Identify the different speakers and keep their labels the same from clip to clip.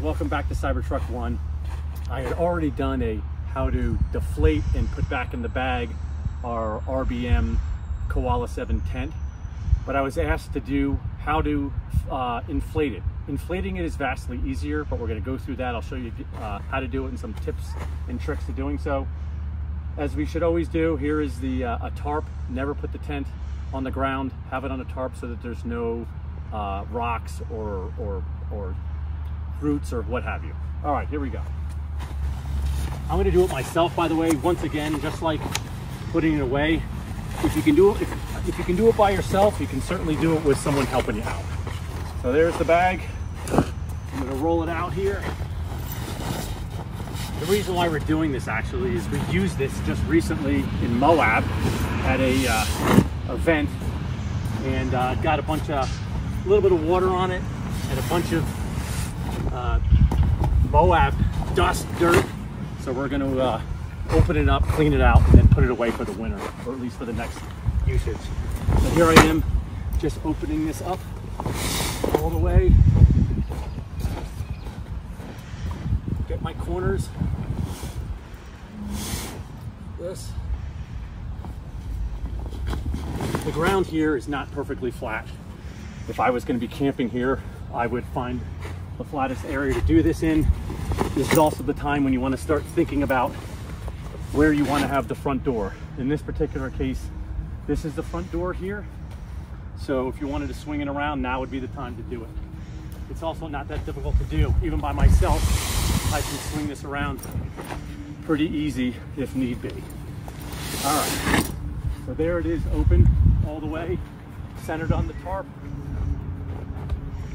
Speaker 1: Welcome back to CyberTruck 1. I had already done a how to deflate and put back in the bag our RBM KOALA 7 tent, but I was asked to do how to inflate it. Inflating it is vastly easier, but we're going to go through that. I'll show you how to do it and some tips and tricks to doing so. As we should always do, here is the a tarp. Never put the tent on the ground. Have it on a tarp so that there's no rocks or roots or what have you. All right, here we go. I'm going to do it myself, by the way. Once again, just like putting it away, if you can do it, if you can do it by yourself, you can certainly do it with someone helping you out. So there's the bag. I'm going to roll it out here. The reason why we're doing this actually is we used this just recently in Moab at a event, and got a little bit of water on it and a bunch of Moab dust, dirt. So we're going to open it up, clean it out, and then put it away for the winter, or at least for the next usage. So here I am, just opening this up all the way. Get my corners. This. The ground here is not perfectly flat. If I was going to be camping here, I would find the flattest area to do this in. This is also the time when you want to start thinking about where you want to have the front door. In this particular case, this is the front door here. So if you wanted to swing it around, now would be the time to do it. It's also not that difficult to do. Even by myself, I can swing this around pretty easy if need be. All right, so there it is, open all the way, centered on the tarp.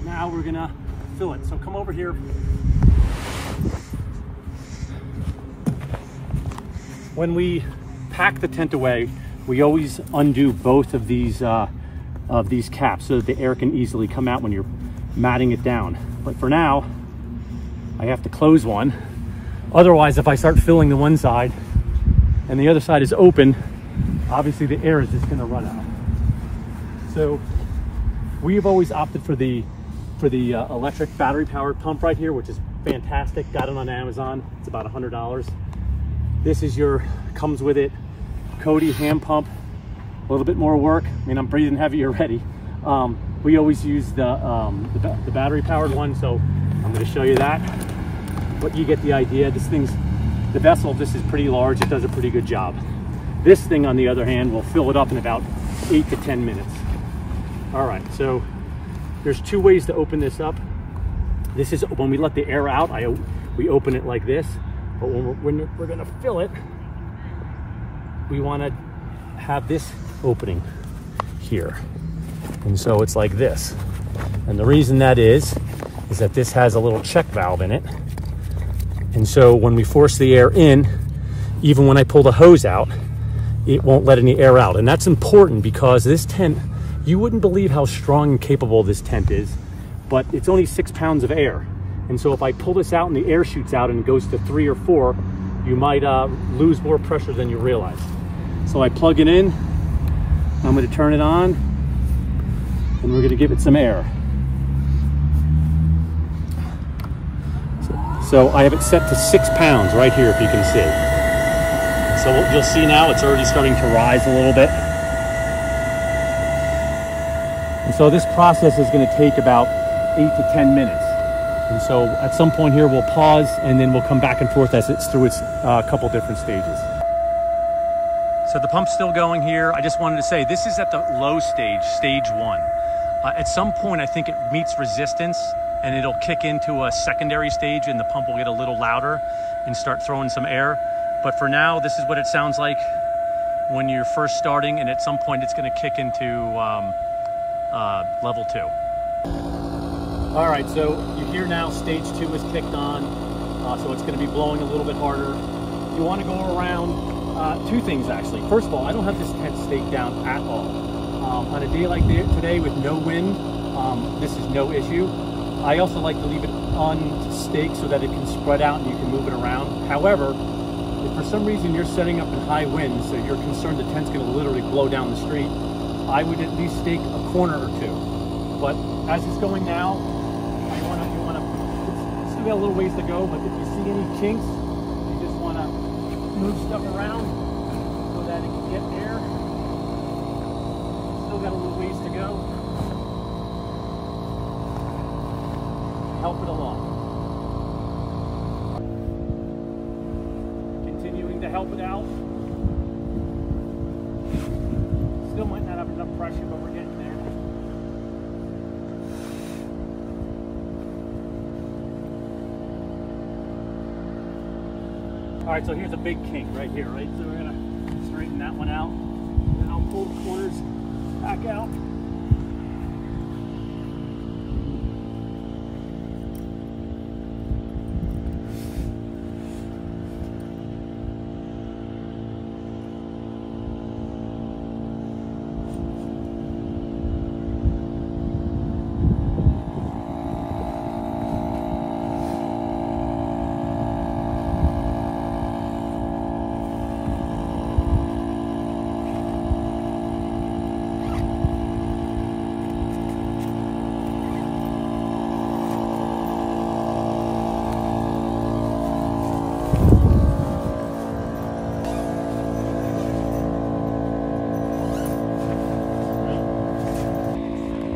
Speaker 1: Now we're gonna fill it. So come over here. When we pack the tent away, we always undo both of these caps so that the air can easily come out when you're matting it down. But for now, I have to close one. Otherwise, if I start filling the one side and the other side is open, obviously the air is just gonna run out. So we've always opted for the electric battery powered pump right here, which is fantastic. Got it on Amazon. It's about $100. This is comes with it, Cody hand pump. A little bit more work. I mean, I'm breathing heavy already. We always use the battery powered one, so I'm going to show you that. But you get the idea. The vessel, this is pretty large. It does a pretty good job. This thing, on the other hand, will fill it up in about 8 to 10 minutes. All right, so there's two ways to open this up. This is when we let the air out, we open it like this. But when we're gonna fill it, we wanna have this opening here. And so it's like this. And the reason that is that this has a little check valve in it. And so when we force the air in, even when I pull the hose out, it won't let any air out. And that's important because this tent, you wouldn't believe how strong and capable this tent is, but it's only 6 pounds of air. And so if I pull this out and the air shoots out and it goes to 3 or 4, you might lose more pressure than you realize. So I plug it in, I'm going to turn it on, and we're going to give it some air. So I have it set to 6 pounds right here, if you can see. So what you'll see now, it's already starting to rise a little bit. And so this process is going to take about 8 to 10 minutes. And so at some point here, we'll pause and then we'll come back and forth as it's through its couple different stages. So the pump's still going here. I just wanted to say, this is at the low stage, stage 1. At some point, I think it meets resistance and it'll kick into a secondary stage and the pump will get a little louder and start throwing some air. But for now, this is what it sounds like when you're first starting, and at some point it's gonna kick into level 2. All right, so you hear now stage 2 is kicked on, so it's going to be blowing a little bit harder. You want to go around two things actually. First of all, I don't have this tent staked down at all. On a day like today with no wind, this is no issue. I also like to leave it unstaked so that it can spread out and you can move it around. However, if for some reason you're setting up in high winds, so you're concerned the tent's going to literally blow down the street, I would at least stake a corner or two. But as it's going now, you want to still got a little ways to go, but if you see any kinks, you just want to move stuff around so that it can get air. Still got a little ways to go. Help it along. Continuing to help it out. Still might not have enough pressure, but we're getting there. All right, so here's a big kink right here, right? So we're gonna straighten that one out. Then I'll pull the corners back out.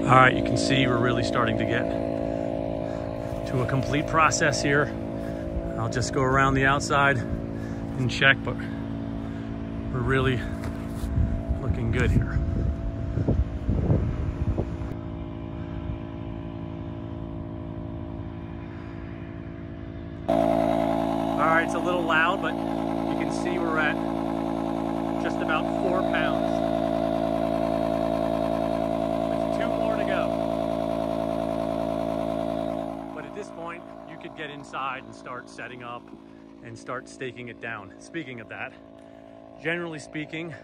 Speaker 1: All right, you can see we're really starting to get to a complete process here. I'll just go around the outside and check, but we're really looking good here. All right, it's a little loud, but you can see we're at just about 4 pounds. Get inside and start setting up and start staking it down. Speaking of that, generally speaking,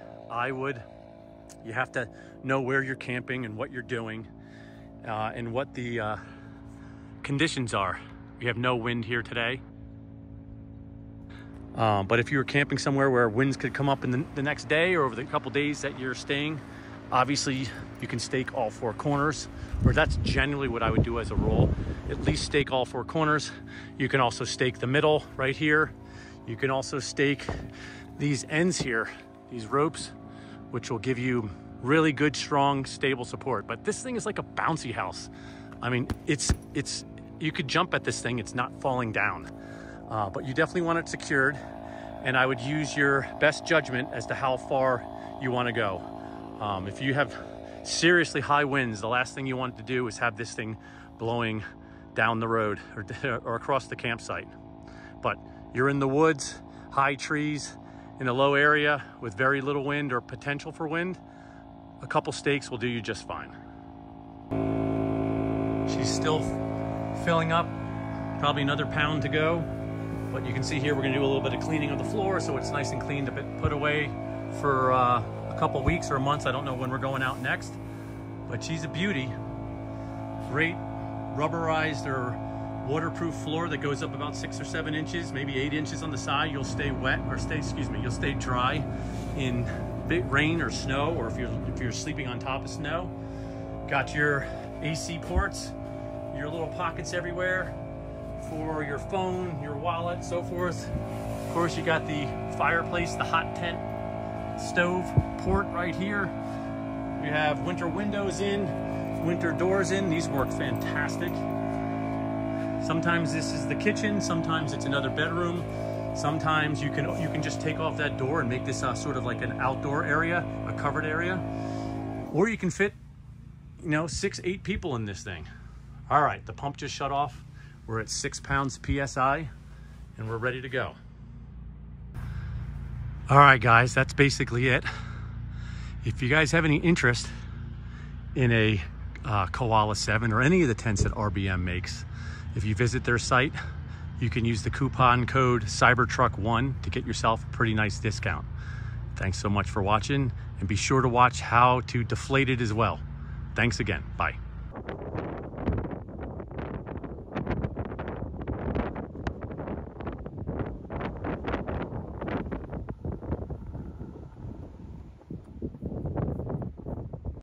Speaker 1: you have to know where you're camping and what you're doing and what the conditions are. We have no wind here today. But if you're camping somewhere where winds could come up in the next day or over the couple days that you're staying, obviously you can stake all 4 corners, or that's generally what I would do as a rule. At least stake all 4 corners. You can also stake the middle right here. You can also stake these ends here, these ropes, which will give you really good, strong, stable support. But this thing is like a bouncy house. I mean, you could jump at this thing, it's not falling down. But you definitely want it secured, and I would use your best judgment as to how far you want to go. If you have seriously high winds, the last thing you want to do is have this thing blowing down the road or across the campsite. But you're in the woods, high trees, in a low area with very little wind or potential for wind, a couple stakes will do you just fine. She's still filling up, probably another pound to go. But you can see here we're gonna do a little bit of cleaning of the floor so it's nice and clean to put away for a couple weeks or months. I don't know when we're going out next, but she's a beauty. Great rubberized or waterproof floor that goes up about 6 or 7 inches, maybe 8 inches on the side. You'll stay wet, or you'll stay dry in big rain or snow, or if you're sleeping on top of snow. Got your AC ports, your little pockets everywhere for your phone, your wallet, so forth. Of course, you got the fireplace, the hot tent stove port right here. We have winter windows in, winter doors in. These work fantastic. Sometimes this is the kitchen, sometimes it's another bedroom. Sometimes you can just take off that door and make this sort of like an outdoor area, a covered area. Or you can fit, 6, 8 people in this thing. All right, the pump just shut off. We're at 6 pounds PSI and we're ready to go. All right, guys, that's basically it. If you guys have any interest in a KOALA 7 or any of the tents that RBM makes, if you visit their site, you can use the coupon code CyberTruck1 to get yourself a pretty nice discount. Thanks so much for watching, and be sure to watch how to deflate it as well. Thanks again. Bye.